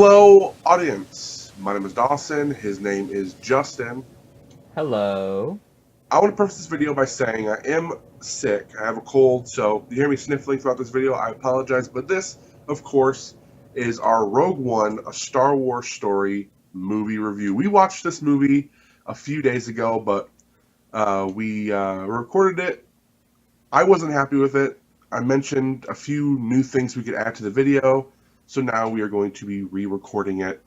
Hello, audience. My name is Dawson. His name is Justin. Hello. I want to preface this video by saying I am sick. I have a cold, so you hear me sniffling throughout this video. I apologize. But this, of course, is our Rogue One, a Star Wars story movie review. We watched this movie a few days ago, but we recorded it. I wasn't happy with it. I mentioned a few new things we could add to the video, so now we are going to be re-recording it.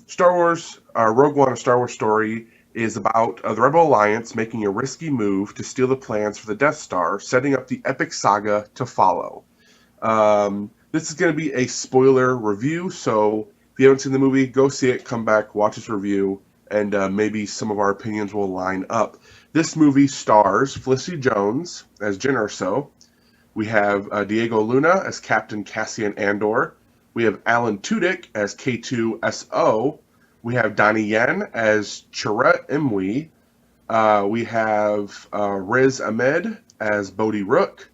Star Wars, Rogue One, a Star Wars story, is about the Rebel Alliance making a risky move to steal the plans for the Death Star, setting up the epic saga to follow. This is going to be a spoiler review, so if you haven't seen the movie, go see it, come back, watch this review, and maybe some of our opinions will line up. This movie stars Felicity Jones as Jyn Erso. We have Diego Luna as Captain Cassian Andor. We have Alan Tudyk as K2SO. We have Donnie Yen as Chirrut Imwe. We have Riz Ahmed as Bodhi Rook.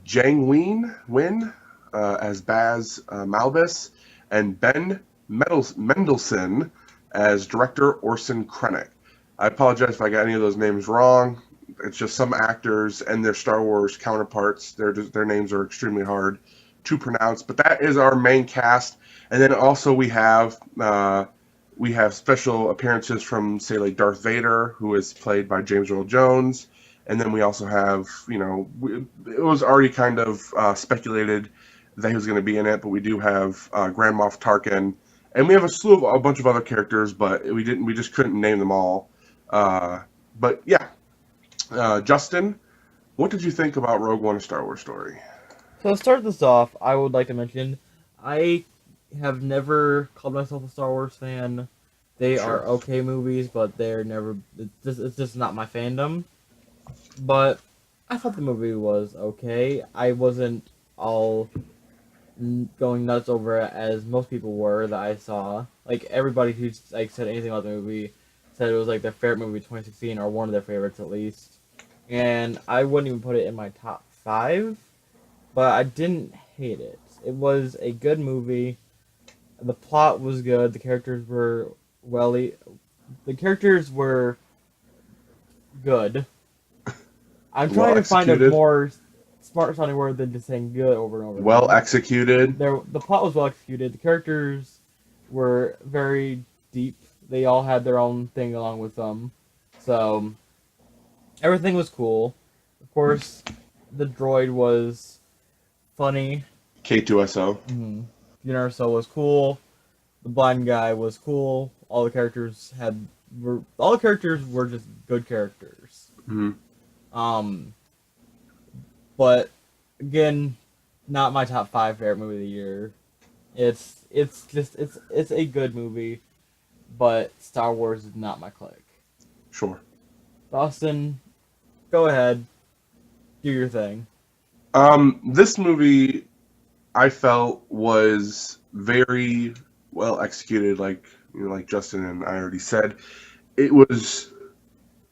Jang Win as Baz Malbus. And Ben Mendelsohn as Director Orson Krennic. I apologize if I got any of those names wrong. It's just some actors and their Star Wars counterparts. Their names are extremely hard to pronounce, but that is our main cast. And then also we have special appearances from, say, like Darth Vader, who is played by James Earl Jones. And then we also have, it was already kind of speculated that he was going to be in it, but we do have Grand Moff Tarkin, and we have a bunch of other characters, but we just couldn't name them all. But yeah, Justin, what did you think about Rogue One: A Star Wars Story? So to start this off, I would like to mention I have never called myself a Star Wars fan. They Sure. are okay movies, but they're never. It's just not my fandom. But I thought the movie was okay. I wasn't all going nuts over it as most people were that I saw. Like everybody who said anything about the movie said it was like their favorite movie of 2016 or one of their favorites at least. And I wouldn't even put it in my top 5, but I didn't hate it. It was a good movie. The plot was good. The characters were the characters were good. I'm Well trying to find a executed. more smart sounding word than just saying good over and over Well again. executed. The plot was well executed. The characters were very deep. They all had their own thing along with them. So everything was cool. Of course, the droid was funny. K2SO. Mm-hmm. Universo was cool. The blind guy was cool. All the characters were just good characters. Mm-hmm. Um, but again, not my top 5 favorite movie of the year. It's a good movie, but Star Wars is not my clique. Sure. Dawson, go ahead, do your thing. This movie I felt was very well executed, like Justin and I already said. It was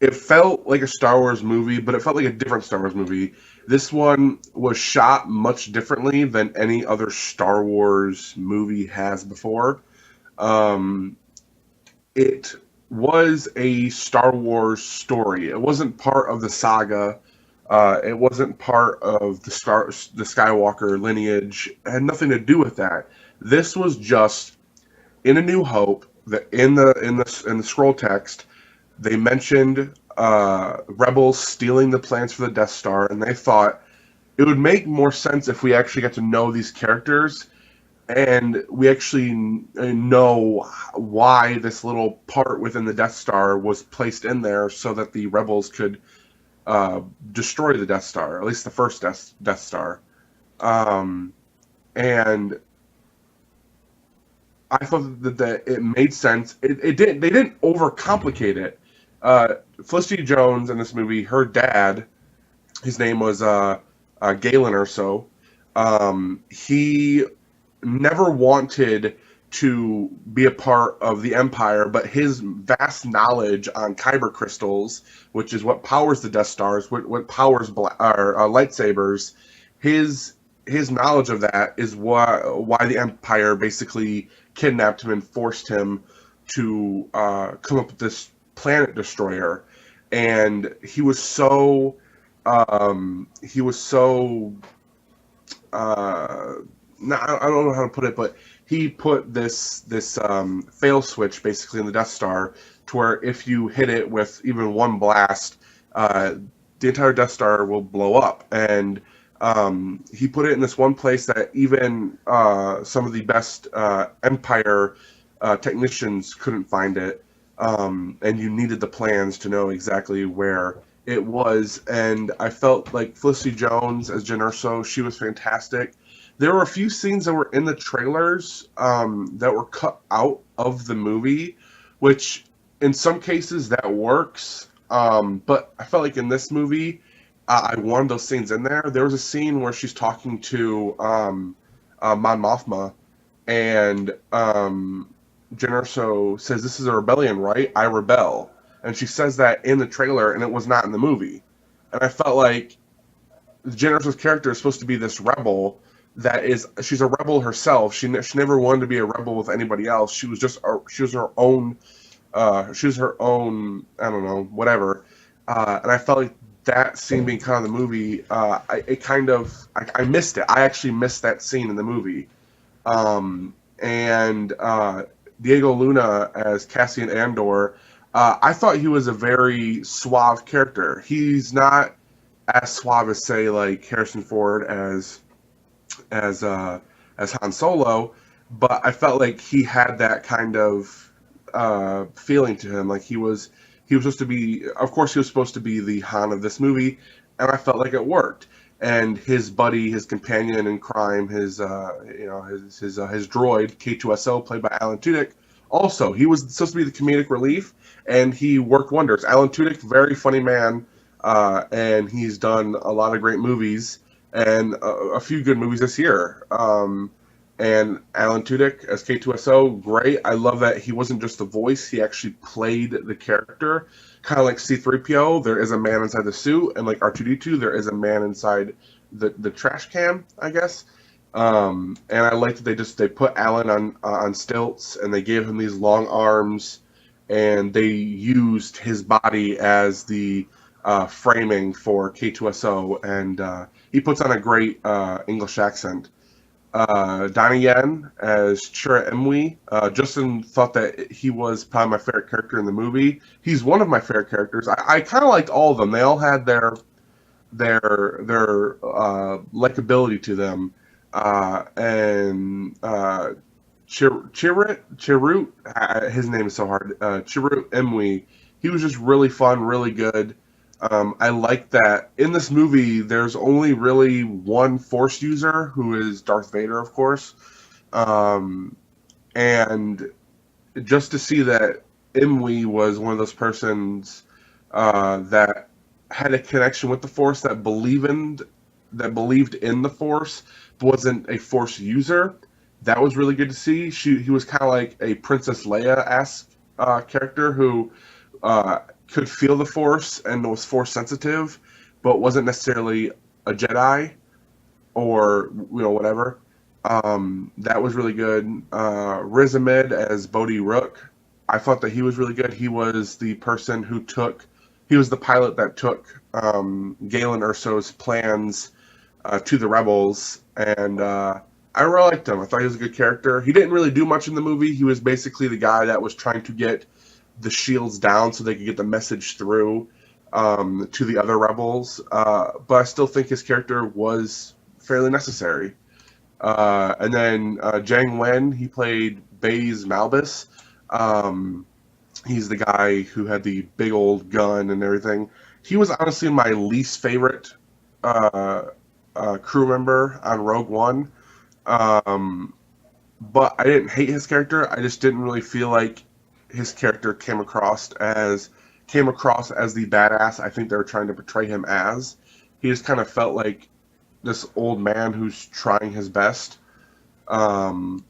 it felt like a Star Wars movie, but it felt like a different Star Wars movie. This one was shot much differently than any other Star Wars movie has before. Um, it was a Star Wars story. It wasn't part of the saga. It wasn't part of the Skywalker lineage. It had nothing to do with that. This was just in A New Hope. That in the scroll text, they mentioned rebels stealing the plans for the Death Star, and they thought it would make more sense if we actually got to know these characters and we actually know why this little part within the Death Star was placed in there so that the rebels could destroy the Death Star, at least the first Death Star. Um, and I thought that it made sense. They didn't overcomplicate it. Felicity Jones in this movie, her dad, his name was Galen Erso. He never wanted to be a part of the Empire, but his vast knowledge on kyber crystals, which is what powers the Death Stars, what powers lightsabers, his his knowledge of that is why the Empire basically kidnapped him and forced him to come up with this planet destroyer. And he was so uh, no, I don't know how to put it, but he put this fail switch basically in the Death Star to where if you hit it with even one blast, uh, the entire Death Star will blow up. And he put it in this one place that even some of the best Empire technicians couldn't find it. And you needed the plans to know exactly where it was. And I felt like Felicity Jones as Jyn Erso, she was fantastic. There were a few scenes that were in the trailers that were cut out of the movie, which in some cases that works. But I felt like in this movie, I wanted those scenes in there. There was a scene where she's talking to Mon Mothma, and Jyn Erso says, "This is a rebellion, right? I rebel." And she says that in the trailer, and it was not in the movie. And I felt like Jyn Erso's character is supposed to be this rebel she's a rebel herself. She never wanted to be a rebel with anybody else. She was her own I don't know, whatever. And I felt like that scene being kind of the movie, I missed it. I actually missed that scene in the movie. And Diego Luna as Cassian Andor, I thought he was a very suave character. He's not as suave as say like Harrison Ford as uh, as Han Solo, but I felt like he had that kind of feeling to him. Like he was supposed to be, of course, he was supposed to be the Han of this movie, and I felt like it worked. And his buddy, his companion in crime, his droid K2SO, played by Alan Tudyk, also he was supposed to be the comedic relief, and he worked wonders. Alan Tudyk, very funny man, and he's done a lot of great movies and a few good movies this year. And Alan Tudyk as K2SO, great. I love that he wasn't just the voice; he actually played the character, kind of like C-3PO. There is a man inside the suit, and like R2-D2, there is a man inside the trash can, I guess. And I like that they put Alan on stilts, and they gave him these long arms, and they used his body as the framing for K2SO, and he puts on a great English accent. Donnie Yen as Chira Imwe. Justin thought that he was probably my favorite character in the movie. He's one of my favorite characters. I kind of liked all of them. They all had their likability to them. And Chirrut, his name is so hard. Chirrut Imwe. He was just really fun, really good. I like that in this movie, there's only really one Force user, who is Darth Vader, of course. Um, and just to see that Imwe was one of those persons that had a connection with the Force, that believed in the Force, but wasn't a Force user. That was really good to see. He was kind of like a Princess Leia-esque character who could feel the Force and was Force sensitive, but wasn't necessarily a Jedi or whatever. That was really good. Riz Ahmed as Bodhi Rook, I thought that he was really good. He was the person he was the pilot that took Galen Erso's plans to the rebels, and I really liked him. I thought he was a good character. He didn't really do much in the movie. He was basically the guy that was trying to get the shields down so they could get the message through to the other rebels. But I still think his character was fairly necessary. And then Jang Wen, he played Baze Malbus. He's the guy who had the big old gun and everything. He was honestly my least favorite crew member on Rogue One. But I didn't hate his character. I just didn't really feel like his character came across as the badass I think they were trying to portray him as. He just kind of felt like this old man who's trying his best. And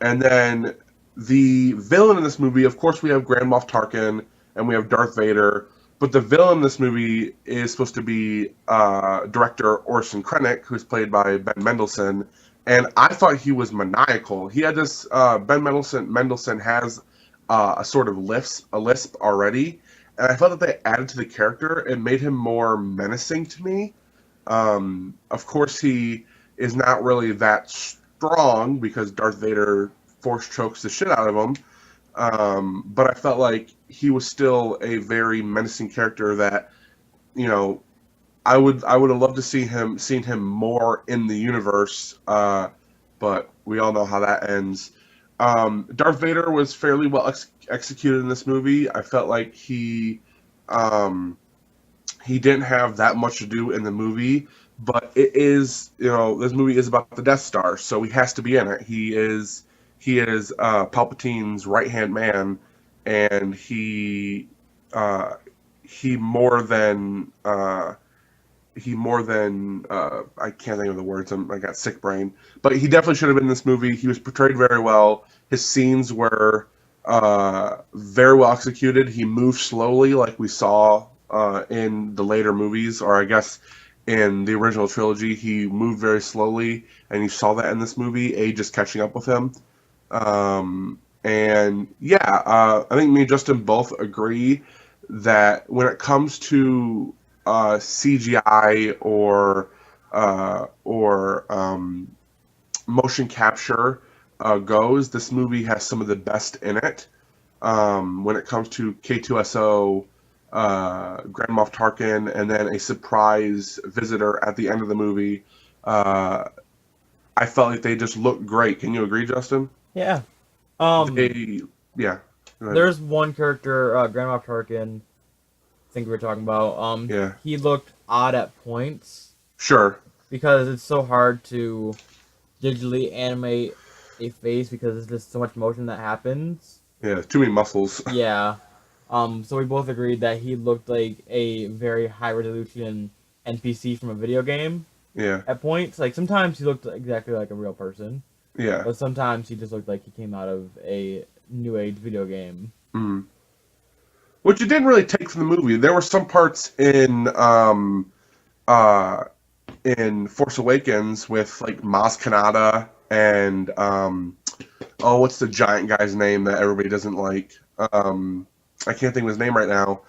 then the villain in this movie, of course, we have Grand Moff Tarkin and we have Darth Vader. But the villain in this movie is supposed to be director Orson Krennic, who's played by Ben Mendelsohn, and I thought he was maniacal. He had this Ben Mendelsohn has a sort of lisp already, and I felt that they added to the character and made him more menacing to me. Of course, he is not really that strong because Darth Vader force chokes the shit out of him. But I felt like he was still a very menacing character that, you know, I would have loved to seen him more in the universe. But we all know how that ends. Darth Vader was fairly well executed in this movie. I felt like um, he didn't have that much to do in the movie, but it is, this movie is about the Death Star, so he has to be in it. He is Palpatine's right hand man, and uh, he more than I can't think of the words. I got sick brain, but he definitely should have been in this movie. He was portrayed very well. His scenes were very well executed. He moved slowly, like we saw in the later movies, or I guess in the original trilogy. He moved very slowly, and you saw that in this movie. Age is catching up with him. And yeah, I think me and Justin both agree that when it comes to CGI or motion capture goes, this movie has some of the best in it. When it comes to K2SO, Grand Moff Tarkin, and then a surprise visitor at the end of the movie, uh, I felt like they just looked great. Can you agree, Justin? Yeah. They, yeah. Go ahead. There's one character, Grand Moff Tarkin, I think we were talking about. Yeah. He looked odd at points Sure. because it's so hard to digitally animate a face because there's just so much motion that happens. Yeah. Too many muscles. Yeah. So we both agreed that he looked like a very high resolution NPC from a video game Yeah. at points. Like sometimes he looked exactly like a real person, Yeah. but sometimes he just looked like he came out of a new age video game. Mm. Which you didn't really take from the movie. There were some parts uh, in Force Awakens with like Maz Kanata and what's the giant guy's name that everybody doesn't like? I can't think of his name right now.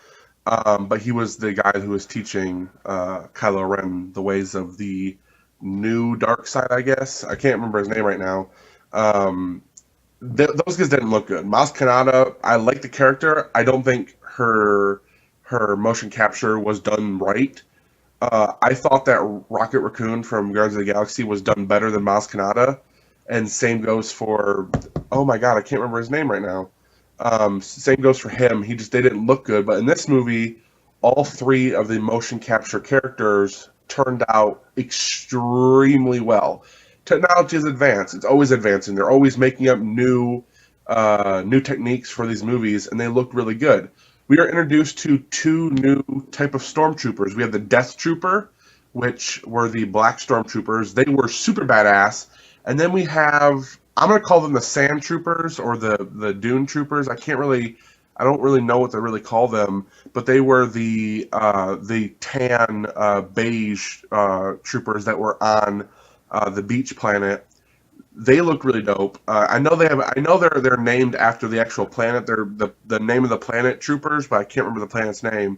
But he was the guy who was teaching Kylo Ren the ways of the new dark side, I guess. I can't remember his name right now. Um, those guys didn't look good. Maz Kanata, I like the character. I don't think her motion capture was done right. I thought that Rocket Raccoon from Guardians of the Galaxy was done better than Maz Kanata, and same goes for, oh my god, I can't remember his name right now. Same goes for him. They didn't look good, but in this movie, all three of the motion capture characters turned out extremely well. Technology is advanced; it's always advancing. They're always making up new techniques for these movies, and they look really good. We are introduced to two new type of stormtroopers. We have the Death Trooper, which were the black stormtroopers. They were super badass. And then we have, I'm gonna call them the Sand Troopers or the Dune Troopers. I don't really know what to really call them, but they were the tan beige troopers that were on the beach planet. They look really dope. I know they're named after the actual planet. They're the name of the planet troopers, but I can't remember the planet's name.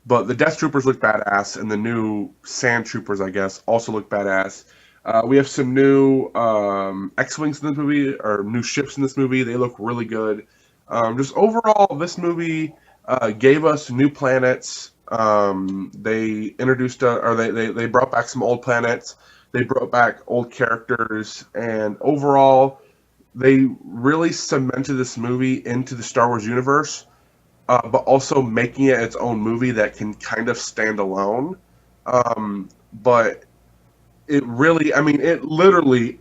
But the Death Troopers look badass, and the new Sand Troopers, I guess, also look badass. We have some new X-wings in this movie, or new ships in this movie. They look really good. Just overall, this movie gave us new planets. They introduced, or they brought back some old planets. They brought back old characters, and overall, they really cemented this movie into the Star Wars universe, but also making it its own movie that can kind of stand alone. But it really, I mean, it literally,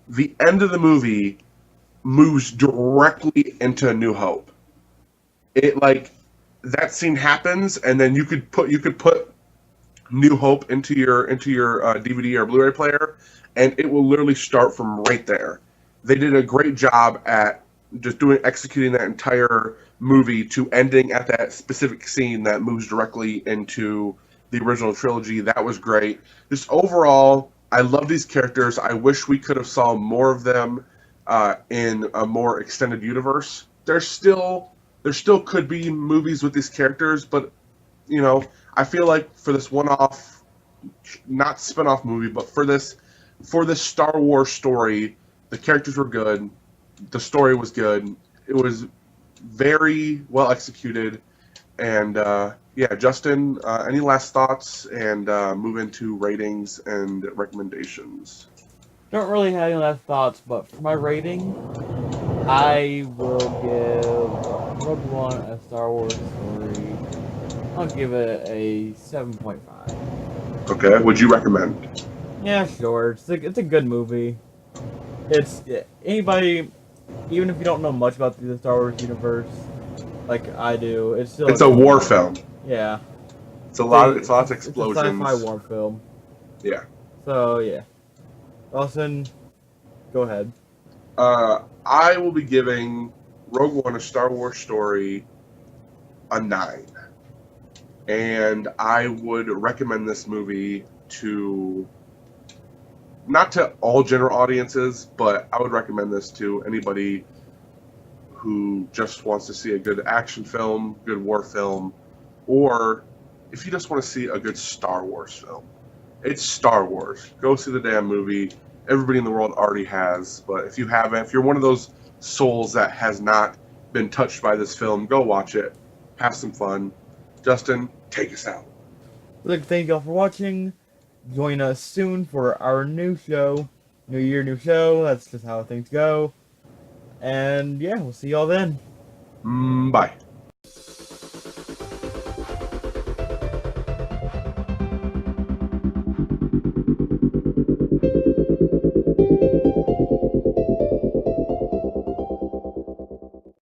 the end of the movie moves directly into A New Hope. It like that scene happens, and then you could put New Hope into your DVD or Blu-ray player, and it will literally start from right there. They did a great job at just executing that entire movie to ending at that specific scene that moves directly into the original trilogy. That was great. Just overall, I love these characters. I wish we could have saw more of them in a more extended universe. There still could be movies with these characters, but you know, I feel like for this one-off, not spin-off movie, but for this Star Wars story, the characters were good, the story was good, it was very well executed, and yeah, Justin, any last thoughts, and move into ratings and recommendations. Don't really have any last thoughts, but for my rating, I will give Rogue One, a Star Wars story. I'll give it a 7.5. Okay, would you recommend? Yeah, sure. It's a good movie. It's anybody, even if you don't know much about the Star Wars universe, like I do, it's still It's a good war movie. film. Yeah, It's lots of it's a sci-fi explosions. war film. Yeah. So yeah, Dawson, go ahead. I will be giving Rogue One, a Star Wars story, a 9. And I would recommend this movie to not to all general audiences, but I would recommend this to anybody who just wants to see a good action film, good war film, or if you just want to see a good Star Wars film. It's Star Wars. Go see the damn movie. Everybody in the world already has, but if you haven't, if you're one of those souls that has not been touched by this film, go watch it. Have some fun. Justin, take us out. Look, thank y'all for watching. Join us soon for our new show. New year, new show. That's just how things go. And yeah, we'll see y'all then. Bye.